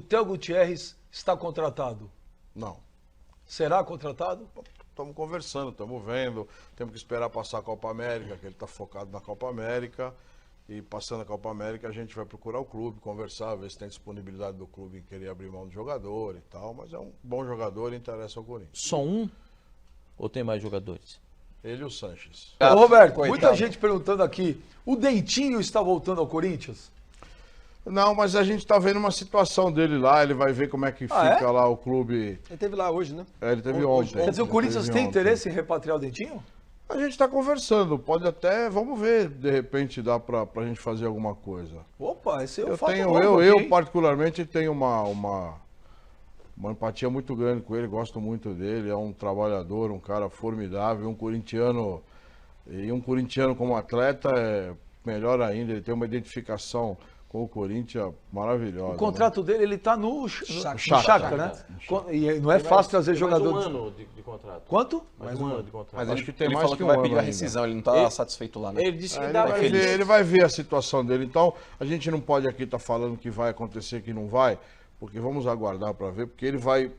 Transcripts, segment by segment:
Theo Gutierrez está contratado? Não. Será contratado? Estamos conversando, estamos vendo. Temos que esperar passar a Copa América, que ele está focado na Copa América. E passando a Copa América, a gente vai procurar o clube, conversar, ver se tem disponibilidade do clube em querer abrir mão do jogador e tal. Mas é um bom jogador e interessa ao Corinthians. Só um? Ou tem mais jogadores? Ele e o Sanches. Ô, Roberto, Coitado. muita gente perguntando aqui, o Dentinho está voltando ao Corinthians? Não, mas a gente está vendo uma situação dele lá, ele vai ver como é que Ah, fica lá o clube. Ele teve lá hoje, né? Ele teve ontem. Quer dizer, o Ele Corinthians teve tem ontem. interesse em repatriar o Dentinho? A gente está conversando, pode até, vamos ver, de repente dá pra gente fazer alguma coisa. Opa, esse é o Eu fato tenho, novo aqui, eu hein? particularmente tenho uma empatia muito grande com ele, gosto muito dele, é um trabalhador, um cara formidável, um corintiano, e um corintiano como atleta é melhor ainda, ele tem uma identificação com o Corinthians maravilhosa. O contrato dele, ele tá no Shakhtar. Shakhtar, né? E não é fácil trazer jogador... Mais um ano de contrato. Quanto? Mais um ano de contrato. Mas Acho ele, que tem ele mais falou que que um vai pedir ano a ainda. rescisão, ele não tá satisfeito lá, né? Ele disse que Ele dá vai, ver, ele vai ver a situação dele. Então, a gente não pode aqui estar falando que vai acontecer, que não vai, porque vamos aguardar para ver, porque ele vai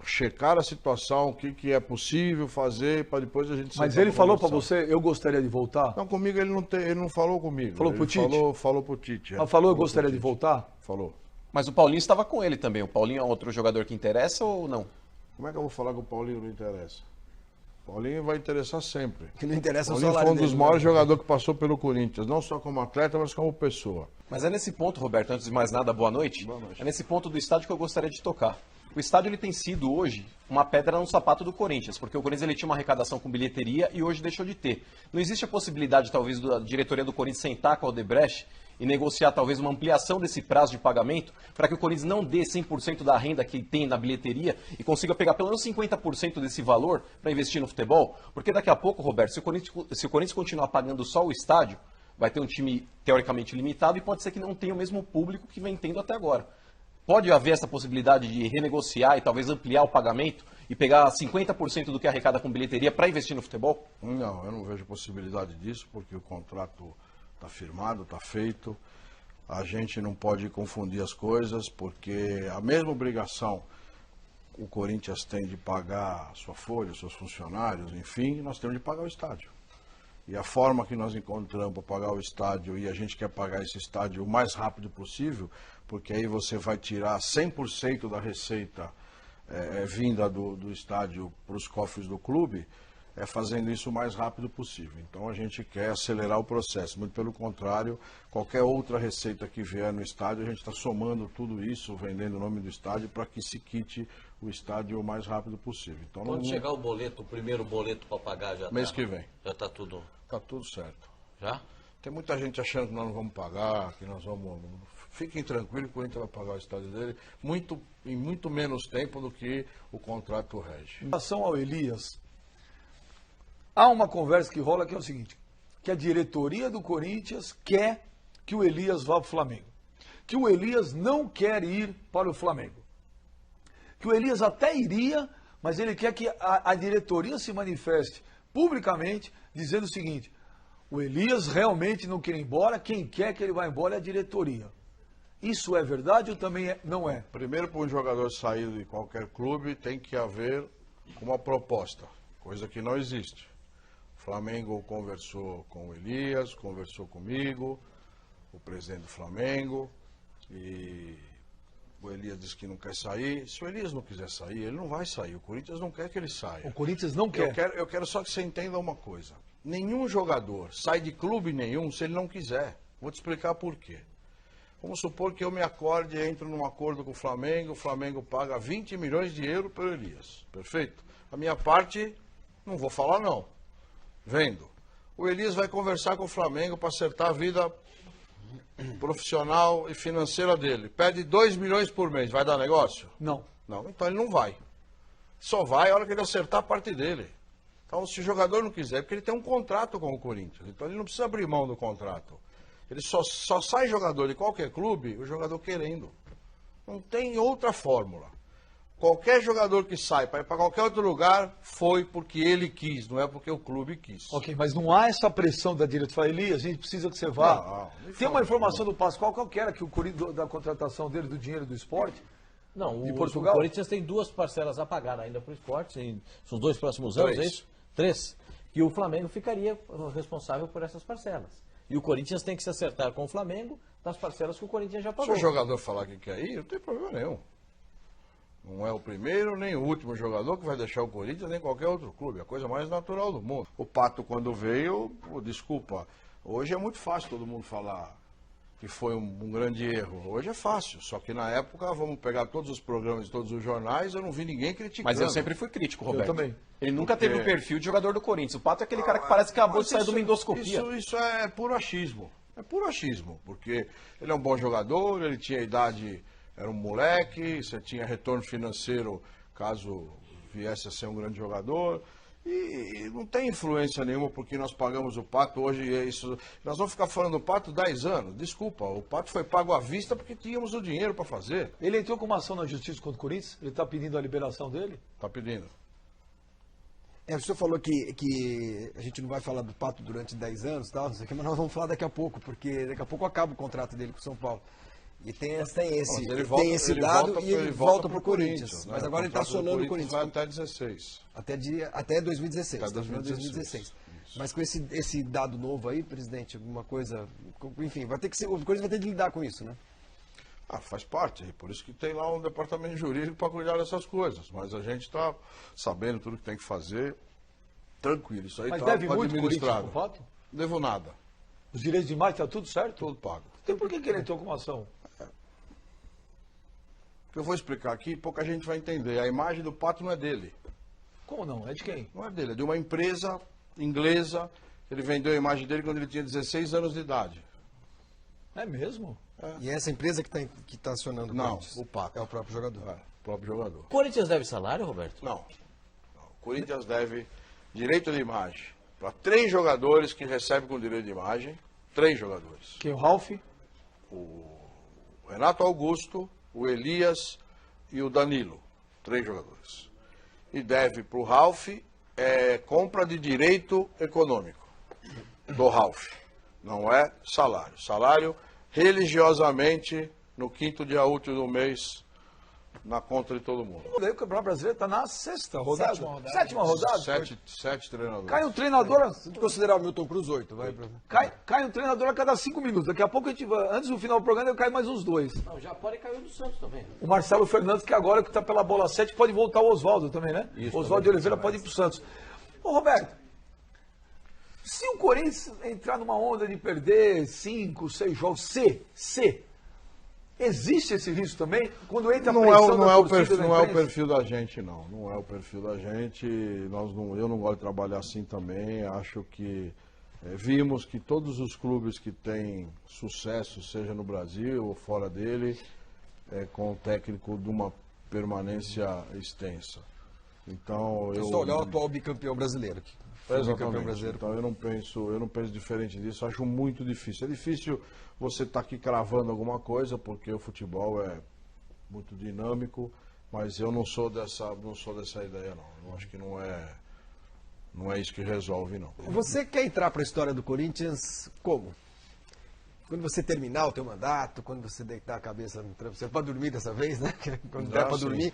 checar a situação, o que é possível fazer, para depois a gente... Mas sentar ele pra falou pra conversar. você, eu gostaria de voltar? Não, comigo ele não falou comigo. Falou Ele pro Tite? Falou pro Tite. Ela falou, eu pro gostaria de Tite. voltar? Falou. Mas o Paulinho estava com ele também. O Paulinho é outro jogador que interessa ou não? Como é que eu vou falar que o Paulinho não interessa? O Paulinho vai interessar sempre. Que não interessa O Paulinho foi um dos maiores jogadores que passou pelo Corinthians, não só como atleta, mas como pessoa. Mas é nesse ponto, Roberto, antes de mais nada, boa noite. Boa noite. É nesse ponto do estádio que eu gostaria de tocar. O estádio ele tem sido hoje uma pedra no sapato do Corinthians, porque o Corinthians ele tinha uma arrecadação com bilheteria e hoje deixou de ter. Não existe a possibilidade, talvez, da diretoria do Corinthians sentar com a Odebrecht e negociar talvez uma ampliação desse prazo de pagamento para que o Corinthians não dê 100% da renda que tem na bilheteria e consiga pegar pelo menos 50% desse valor para investir no futebol? Porque daqui a pouco, Roberto, se o Corinthians continuar pagando só o estádio, vai ter um time teoricamente limitado e pode ser que não tenha o mesmo público que vem tendo até agora. Pode haver essa possibilidade de renegociar e talvez ampliar o pagamento e pegar 50% do que arrecada com bilheteria para investir no futebol? Não, eu não vejo possibilidade disso, porque o contrato está firmado, está feito. A gente não pode confundir as coisas, porque a mesma obrigação o Corinthians tem de pagar a sua folha, os seus funcionários, enfim, nós temos de pagar o estádio. E a forma que nós encontramos para pagar o estádio, e a gente quer pagar esse estádio o mais rápido possível, porque aí você vai tirar 100% da receita vinda do estádio para os cofres do clube, é fazendo isso o mais rápido possível. Então a gente quer acelerar o processo, muito pelo contrário, qualquer outra receita que vier no estádio, a gente está somando tudo isso, vendendo o nome do estádio, para que se quite o estádio o mais rápido possível. Então, Quando chegar o boleto, o primeiro boleto para pagar já mês que vem. Já está tudo. Está tudo certo. Já? Tem muita gente achando que nós não vamos pagar, que nós vamos... Fiquem tranquilos, o Corinthians vai pagar o estádio dele em muito menos tempo do que o contrato rege. Em relação ao Elias, há uma conversa que rola que é o seguinte, que a diretoria do Corinthians quer que o Elias vá para o Flamengo. Que o Elias não quer ir para o Flamengo. Que o Elias até iria, mas ele quer que a diretoria se manifeste publicamente dizendo o seguinte, o Elias realmente não quer ir embora, quem quer que ele vá embora é a diretoria. Isso é verdade ou também não é? Primeiro, para um jogador sair de qualquer clube, tem que haver uma proposta, coisa que não existe. O Flamengo conversou com o Elias, conversou comigo, o presidente do Flamengo, e o Elias disse que não quer sair. Se o Elias não quiser sair, ele não vai sair. O Corinthians não quer que ele saia. O Corinthians não quer. Eu quero só que você entenda uma coisa. Nenhum jogador sai de clube nenhum se ele não quiser. Vou te explicar por quê. Vamos supor que eu me acorde e entro num acordo com o Flamengo paga 20 milhões de euros pelo Elias. Perfeito? A minha parte, não vou falar não. Vendo. O Elias vai conversar com o Flamengo para acertar a vida profissional e financeira dele. Pede 2 milhões por mês. Vai dar negócio? Não. Não, então ele não vai. Só vai a hora que ele acertar a parte dele. Então, se o jogador não quiser, porque ele tem um contrato com o Corinthians. Então, ele não precisa abrir mão do contrato. Ele só sai jogador de qualquer clube, o jogador querendo. Não tem outra fórmula. Qualquer jogador que sai para ir para qualquer outro lugar foi porque ele quis, não é porque o clube quis. Ok, mas não há essa pressão da diretoria. Elias, a gente precisa que você vá. Tem uma informação do Pascoal qualquer que o Corinthians, da contratação dele, do dinheiro do esporte. Não, De o Portugal? Corinthians tem 2 parcelas a pagar ainda para o esporte, nos 2 próximos anos, é isso? 3. E o Flamengo ficaria responsável por essas parcelas. E o Corinthians tem que se acertar com o Flamengo das parcelas que o Corinthians já Se pagou. o jogador falar que quer ir, não tem problema nenhum. Não é o primeiro nem o último jogador que vai deixar o Corinthians nem qualquer outro clube. É a coisa mais natural do mundo. O Pato, quando veio, desculpa, hoje é muito fácil todo mundo falar que foi um grande erro. Hoje é fácil, só que na época, vamos pegar todos os programas de todos os jornais, eu não vi ninguém criticando. Mas eu sempre fui crítico, Roberto. também. Ele nunca teve o perfil de jogador do Corinthians. O Pato é aquele cara que parece que acabou de sair de uma endoscopia. Isso é puro achismo. É puro achismo, porque ele é um bom jogador, ele tinha idade, era um moleque, você tinha retorno financeiro caso viesse a ser um grande jogador. E não tem influência nenhuma porque nós pagamos o Pato hoje. Isso, nós vamos ficar falando do Pato 10 anos. Desculpa, o Pato foi pago à vista porque tínhamos o dinheiro para fazer. Ele entrou com uma ação na justiça contra o Corinthians? Ele está pedindo a liberação dele? Tá pedindo. O senhor falou que a gente não vai falar do Pato durante 10 anos, tal, não sei o que, mas nós vamos falar daqui a pouco, porque daqui a pouco acaba o contrato dele com o São Paulo. E tem esse dado e ele volta para o Corinthians. Né? Mas agora ele está acionando o Corinthians. Vai até 16. Até 2016. Até 2016. Mas com esse dado novo aí, presidente, alguma coisa. Enfim, vai ter que ser, o Corinthians vai ter de lidar com isso, né? Faz parte, por isso que tem lá um departamento jurídico para cuidar dessas coisas. Mas a gente está sabendo tudo que tem que fazer, tranquilo. Isso aí Mas está deve muito o Corinthians administrado. com o Pato? Devo nada, Os direitos de imagem está tudo certo? tudo pago. Então por que ele entrou com uma ação? O que eu vou explicar aqui, pouca gente vai entender. A imagem do Pato não é dele. Como não? É de quem? Não é dele, é de uma empresa inglesa. Ele vendeu a imagem dele quando ele tinha 16 anos de idade. É mesmo? E essa empresa que está acionando o Não, Corinthians? o Pato. É o próprio jogador. O próprio jogador. O Corinthians deve salário, Roberto? Não. O Corinthians deve direito de imagem para 3 jogadores que recebem com direito de imagem. 3 jogadores. Quem? O Ralf? O Renato Augusto, o Elias e o Danilo. 3 jogadores. E deve para o Ralf compra de direito econômico do Ralf. Não é salário. Salário religiosamente no 5º dia útil do mês na conta de todo mundo. Daí o Campeonato Brasileiro está na 6ª rodada. Sétima rodada? 7 treinadores. Cai um treinador. Se tu considerar o Milton Cruz 8, vai. Cai um treinador a cada 5 minutos. Daqui a pouco a gente vai, antes do final do programa, cai mais uns 2. Não, já pode cair do Santos também. O Marcelo Fernandes, que agora que está pela bola 7, pode voltar o Oswaldo também, né? Isso, Oswaldo de Oliveira pode ir para o Santos. Ô, Roberto, se o Corinthians entrar numa onda de perder 5, 6 jogos, existe esse risco também? Quando entra a pressão não da é o torcida perfil, da não é o imprensa? perfil da gente, não. Não é o perfil da gente. Eu não gosto de trabalhar assim também. Acho que vimos que todos os clubes que têm sucesso, seja no Brasil ou fora dele, com o técnico de uma permanência extensa. Então, Só olhar o atual bicampeão brasileiro. Exatamente. Então eu não penso diferente disso. Acho muito difícil. É difícil você estar aqui cravando alguma coisa, porque o futebol é muito dinâmico, mas eu não sou dessa ideia, não. Eu acho que não é isso que resolve, não. Você quer entrar para a história do Corinthians como? Quando você terminar o teu mandato, quando você deitar a cabeça no travesseiro para dormir dessa vez, né? Quando der para sim. dormir.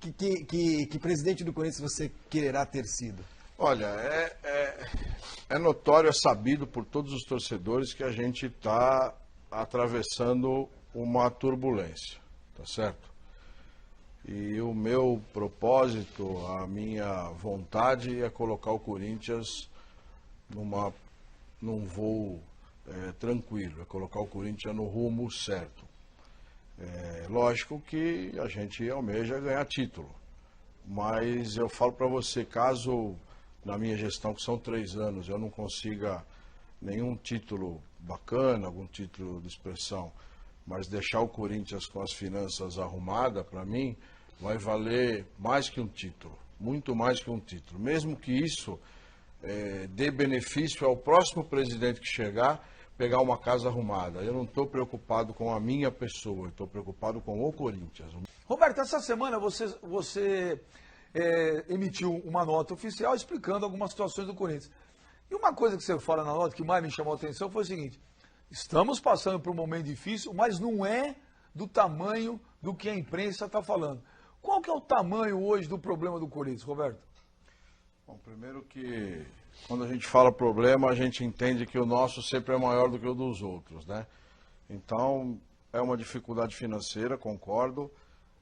Que presidente do Corinthians você quererá ter sido? Olha, é notório, é sabido por todos os torcedores que a gente está atravessando uma turbulência, tá certo? E o meu propósito, a minha vontade é colocar o Corinthians num voo tranquilo, é colocar o Corinthians no rumo certo. Lógico que a gente almeja ganhar título, mas eu falo para você, caso na minha gestão, que são 3 anos, eu não consiga nenhum título bacana, algum título de expressão, mas deixar o Corinthians com as finanças arrumadas, para mim, vai valer mais que um título, muito mais que um título. Mesmo que isso dê benefício ao próximo presidente que chegar, pegar uma casa arrumada. Eu não estou preocupado com a minha pessoa, eu estou preocupado com o Corinthians. Roberto, essa semana você emitiu uma nota oficial explicando algumas situações do Corinthians. E uma coisa que você fala na nota que mais me chamou a atenção foi o seguinte: estamos passando por um momento difícil, mas não é do tamanho do que a imprensa está falando. Qual que é o tamanho hoje do problema do Corinthians, Roberto? Bom, primeiro que quando a gente fala problema, a gente entende que o nosso sempre é maior do que o dos outros, né? Então, é uma dificuldade financeira, concordo,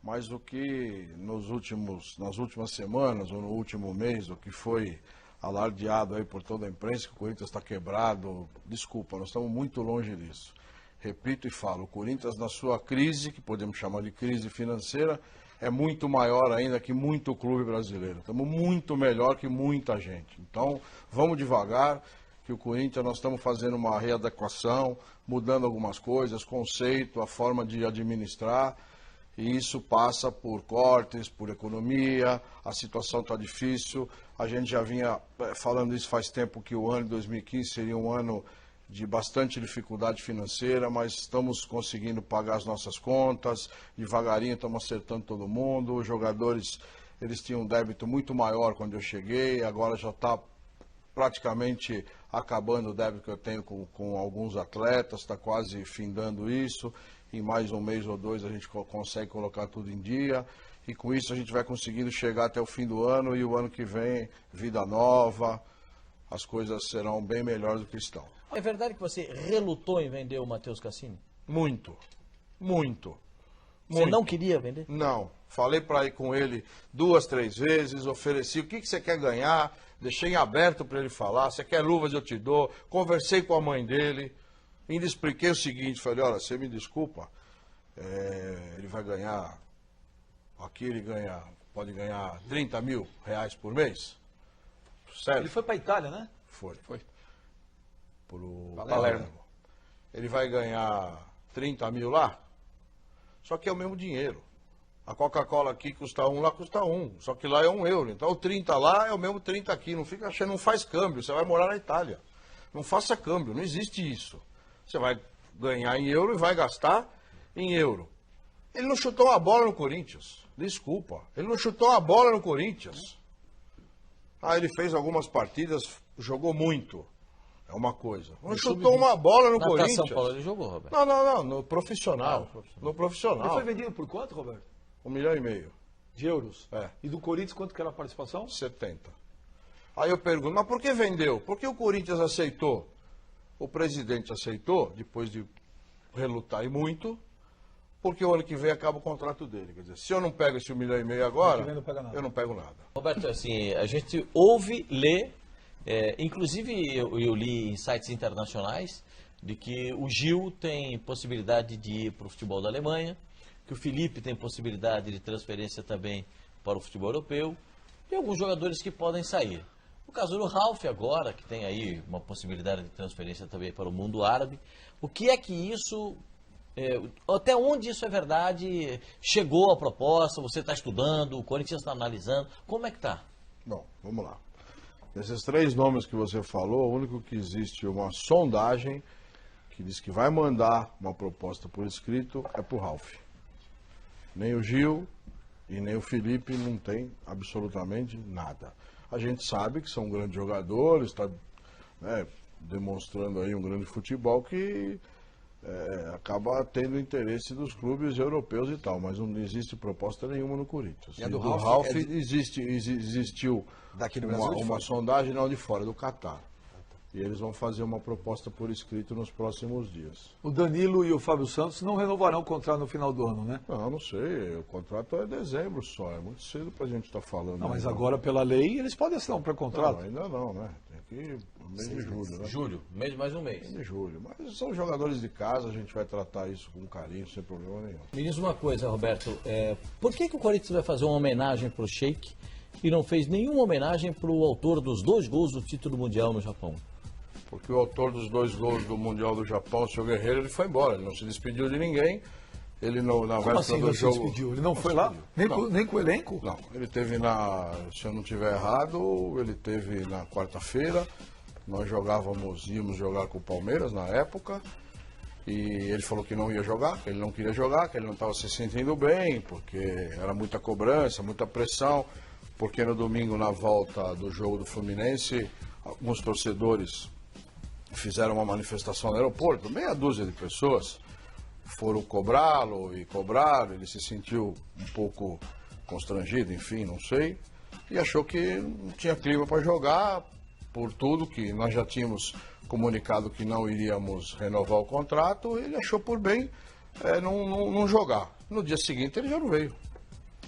mas o que nas últimas semanas ou no último mês, o que foi alardeado aí por toda a imprensa, que o Corinthians está quebrado, desculpa, nós estamos muito longe disso. Repito e falo, o Corinthians na sua crise, que podemos chamar de crise financeira, é muito maior ainda que muito clube brasileiro. Estamos muito melhor que muita gente. Então, vamos devagar, que o Corinthians nós estamos fazendo uma readequação, mudando algumas coisas, conceito, a forma de administrar, e isso passa por cortes, por economia, a situação está difícil. A gente já vinha falando isso faz tempo, que o ano de 2015 seria um ano de bastante dificuldade financeira, mas estamos conseguindo pagar as nossas contas, devagarinho estamos acertando todo mundo. Os jogadores, eles tinham um débito muito maior quando eu cheguei, agora já está praticamente acabando o débito que eu tenho com alguns atletas, está quase findando isso. Em mais um mês ou dois a gente consegue colocar tudo em dia, e com isso a gente vai conseguindo chegar até o fim do ano, e o ano que vem, vida nova, as coisas serão bem melhores do que estão. É verdade que você relutou em vender o Matheus Cassini? Muito. Você não queria vender? Não. Falei para ir com ele 2, 3 vezes, ofereci o que você quer ganhar, deixei em aberto para ele falar, você quer luvas eu te dou, conversei com a mãe dele, ainda expliquei o seguinte, falei, olha, você me desculpa, ele vai ganhar, aqui ele pode ganhar 30 mil reais por mês. Sério? Ele foi para a Itália, né? Foi. Pro Palermo. Ele vai ganhar 30 mil lá, só que é o mesmo dinheiro. A Coca-Cola aqui custa 1, lá custa 1, só que lá é 1 euro. Então o 30 lá é o mesmo 30 aqui. Não fica achando, não faz câmbio, você vai morar na Itália. Não faça câmbio, não existe isso. Você vai ganhar em euro e vai gastar em euro. Ele não chutou uma bola no Corinthians, desculpa. Ele não chutou uma bola no Corinthians. Ele fez algumas partidas, jogou muito. É uma coisa. Não chutou uma bola no Corinthians. São Paulo ele jogou, Roberto. Não, no profissional. No Ele profissional. foi vendido por quanto, Roberto? 1,5 milhão. De euros? É. E do Corinthians, quanto que era a participação? 70. Aí eu pergunto, mas por que vendeu? Por que o Corinthians aceitou? O presidente aceitou, depois de relutar e muito, porque o ano que vem acaba o contrato dele. Quer dizer, se eu não pego esse 1,5 milhão agora, não pega nada. eu não pego nada. Roberto, assim, a gente ouve, lê, inclusive eu li em sites internacionais de que o Gil tem possibilidade de ir para o futebol da Alemanha, que o Felipe tem possibilidade de transferência também para o futebol europeu, e alguns jogadores que podem sair. O caso do Ralf agora, que tem aí uma possibilidade de transferência também para o mundo árabe. O que é que isso, até onde isso é verdade? Chegou a proposta, você está estudando, o Corinthians está analisando, como é que está? Bom, vamos lá. Desses 3 nomes que você falou, o único que existe uma sondagem que diz que vai mandar uma proposta por escrito é para o Ralf. Nem o Gil e nem o Felipe não tem absolutamente nada. A gente sabe que são grandes jogadores, está demonstrando aí um grande futebol que acaba tendo interesse dos clubes europeus e tal, mas não existe proposta nenhuma no Corinthians. E a do Ralf Ralf existiu daqui do Brasil, uma sondagem não de fora, do Catar. E eles vão fazer uma proposta por escrito nos próximos dias. O Danilo e o Fábio Santos não renovarão o contrato no final do ano, né? Não sei, o contrato é dezembro só, é muito cedo pra gente estar falando. Não, mas ainda. agora pela lei eles podem assinar um pré-contrato. Não, ainda não, né? Tem que ir no mês de julho, né? Julho, mais um mês. Mês de julho. Mas são jogadores de casa, a gente vai tratar isso com carinho, sem problema nenhum. Me diz uma coisa, Roberto, por que o Corinthians vai fazer uma homenagem para o Sheik e não fez nenhuma homenagem para o autor dos 2 gols do título mundial no Japão? Porque o autor dos 2 gols do Mundial do Japão, o seu Guerreiro, ele foi embora, ele não se despediu de ninguém. Ele não, na Como véspera assim do não jogo. se despediu? Ele não foi lá? Nem com o elenco? Não, ele teve se eu não estiver errado, ele teve na quarta-feira, Nós íamos jogar com o Palmeiras na época, e ele falou que não ia jogar, que ele não queria jogar, que ele não estava se sentindo bem, porque era muita cobrança, muita pressão, porque no domingo, na volta do jogo do Fluminense, alguns torcedores fizeram uma manifestação no aeroporto, meia dúzia de pessoas foram cobrá-lo e cobraram, ele se sentiu um pouco constrangido, enfim, não sei, e achou que não tinha clima para jogar, por tudo que nós já tínhamos comunicado que não iríamos renovar o contrato, ele achou por bem não jogar. No dia seguinte ele já não veio.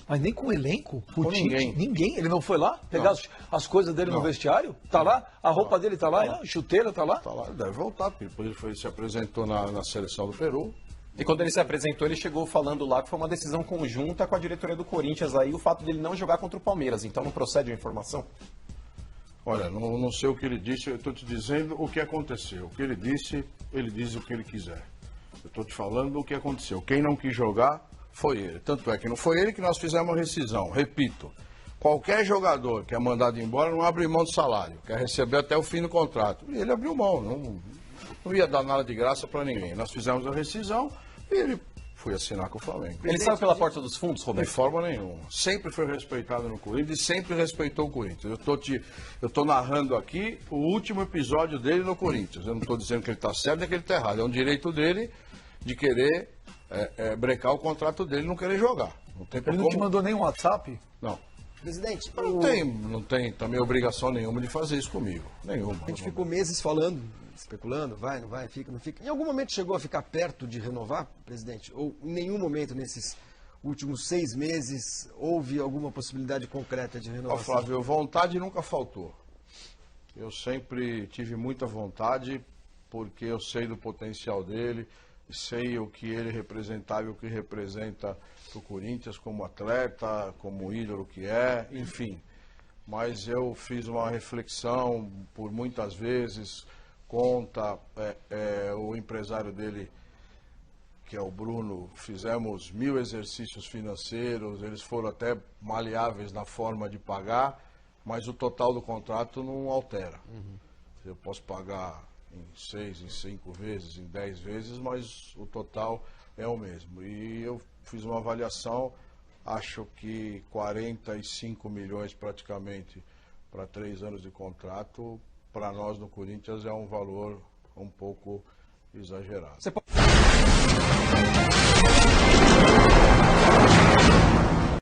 Mas nem com o elenco? Com ninguém. Ninguém? Ele não foi lá pegar as coisas dele no vestiário? Tá lá? A roupa dele tá lá? Não, chuteira tá lá? Tá lá, ele deve voltar, porque depois ele se apresentou na seleção do Peru. E quando ele se apresentou, ele chegou falando lá que foi uma decisão conjunta com a diretoria do Corinthians aí, o fato dele não jogar contra o Palmeiras. Então não procede a informação? Olha, não sei o que ele disse, eu estou te dizendo o que aconteceu. O que ele diz o que ele quiser. Eu estou te falando o que aconteceu. Quem não quis jogar foi ele. Tanto é que não foi ele que nós fizemos a rescisão. Repito, qualquer jogador que é mandado embora não abre mão do salário, quer receber até o fim do contrato. E ele abriu mão, não ia dar nada de graça para ninguém. Nós fizemos a rescisão e ele foi assinar com o Flamengo. Ele saiu pela porta dos fundos, De Roberto? forma nenhuma. Sempre foi respeitado no Corinthians e sempre respeitou o Corinthians. Eu estou narrando aqui o último episódio dele no Corinthians. Eu não estou dizendo que ele está certo nem que ele está errado. É um direito dele de querer brecar o contrato dele e não querer jogar. Não tem Ele não te mandou nem um WhatsApp? Não. Presidente, Não tem também obrigação nenhuma de fazer isso comigo. Nenhuma. a gente ficou meses falando, especulando, vai, não vai, fica, não fica. Em algum momento chegou a ficar perto de renovar, presidente? Ou em nenhum momento nesses últimos 6 meses houve alguma possibilidade concreta de Ó, renovação? Flávio, vontade nunca faltou. Eu sempre tive muita vontade, porque eu sei do potencial dele, sei o que ele representava e o que representa para o Corinthians como atleta, como ídolo que é, enfim. Mas eu fiz uma reflexão por muitas vezes, conta o empresário dele, que é o Bruno, fizemos 1000 exercícios financeiros, eles foram até maleáveis na forma de pagar, mas o total do contrato não altera. Eu posso pagar em 6, em 5 vezes, em 10 vezes, mas o total é o mesmo. E eu fiz uma avaliação, acho que 45 milhões praticamente para 3 anos de contrato, para nós no Corinthians é um valor um pouco exagerado. Você pode...